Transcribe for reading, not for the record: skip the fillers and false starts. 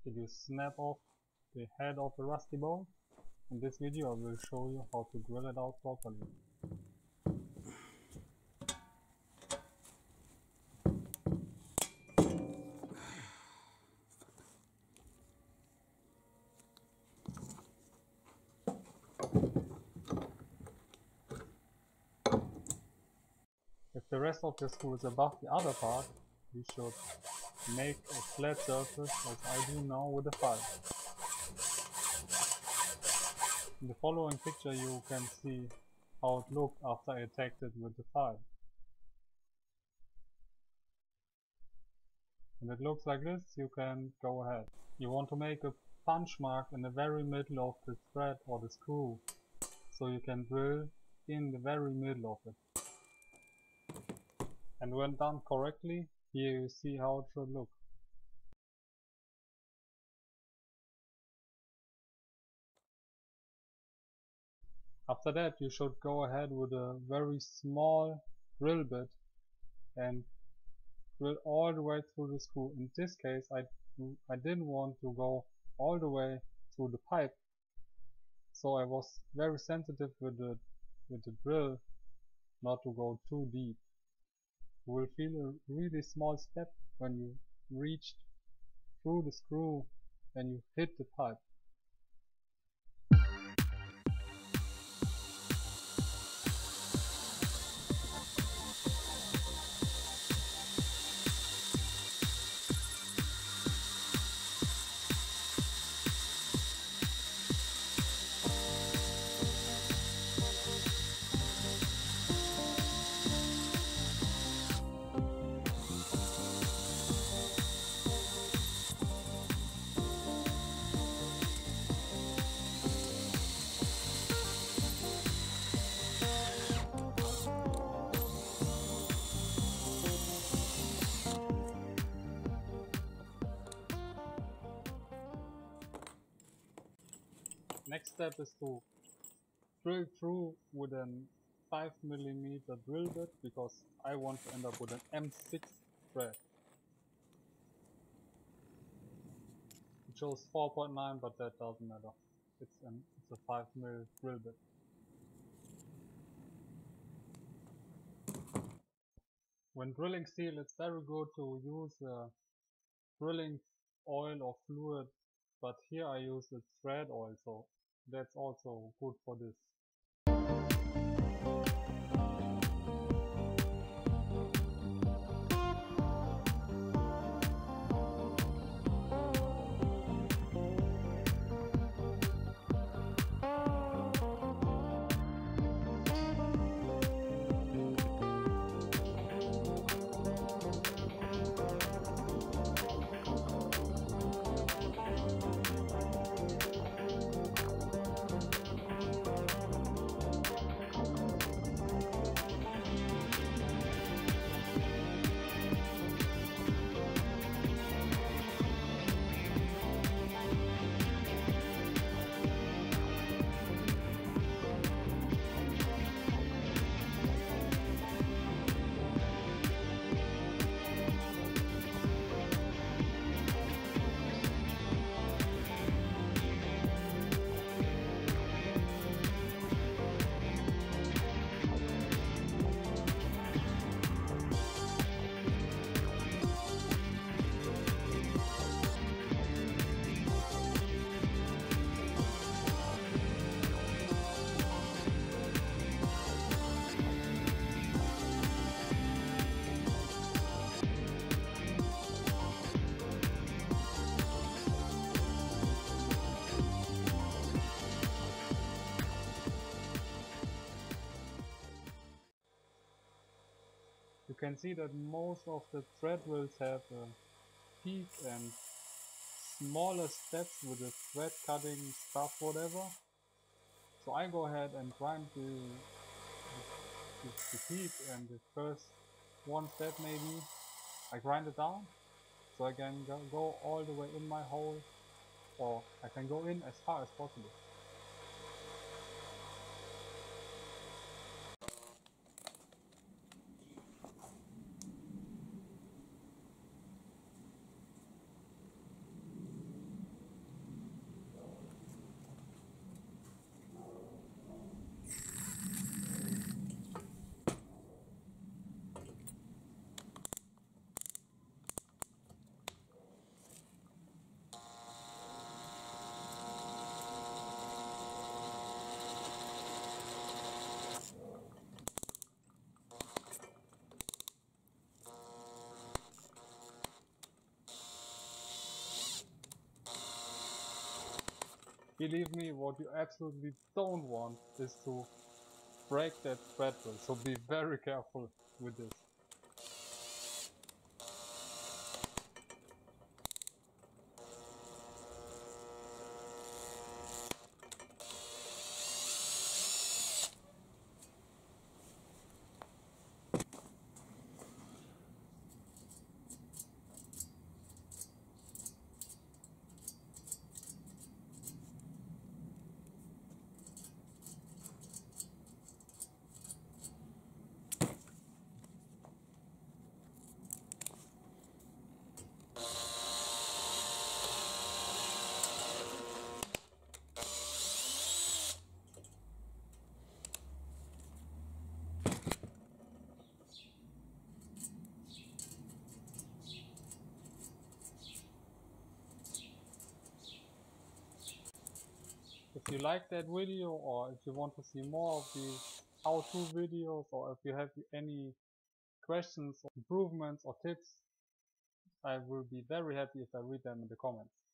Did you snap off the head of the rusty bolt? In this video I will show you how to drill it out properly. If the rest of the screw is above the other part, you should make a flat surface as I do now with the file. In the following picture you can see how it looked after I attacked it with the file. When it looks like this, you can go ahead. You want to make a punch mark in the very middle of the thread or the screw, so you can drill in the very middle of it. And when done correctly, here you see how it should look. After that you should go ahead with a very small drill bit and drill all the way through the screw. In this case I didn't want to go all the way through the pipe, so I was very sensitive with the drill not to go too deep. You will feel a really small step when you reached through the screw and you hit the pipe. Next step is to drill through with a 5mm drill bit, because I want to end up with an M6 thread. It shows 4.9, but that doesn't matter. It's a 5mm drill bit. When drilling steel, it's very good to use drilling oil or fluid, but here I use the thread oil, so that's also good for this. You can see that most of the thread drills have a peak and smaller steps with the thread cutting stuff, whatever. So I go ahead and grind the peak and the first one step maybe. I grind it down so I can go all the way in my hole, or I can go in as far as possible. Believe me, what you absolutely don't want is to break that thread wheel, so be very careful with this. If you like that video, or if you want to see more of these how-to videos, or if you have any questions or improvements or tips, I will be very happy if I read them in the comments.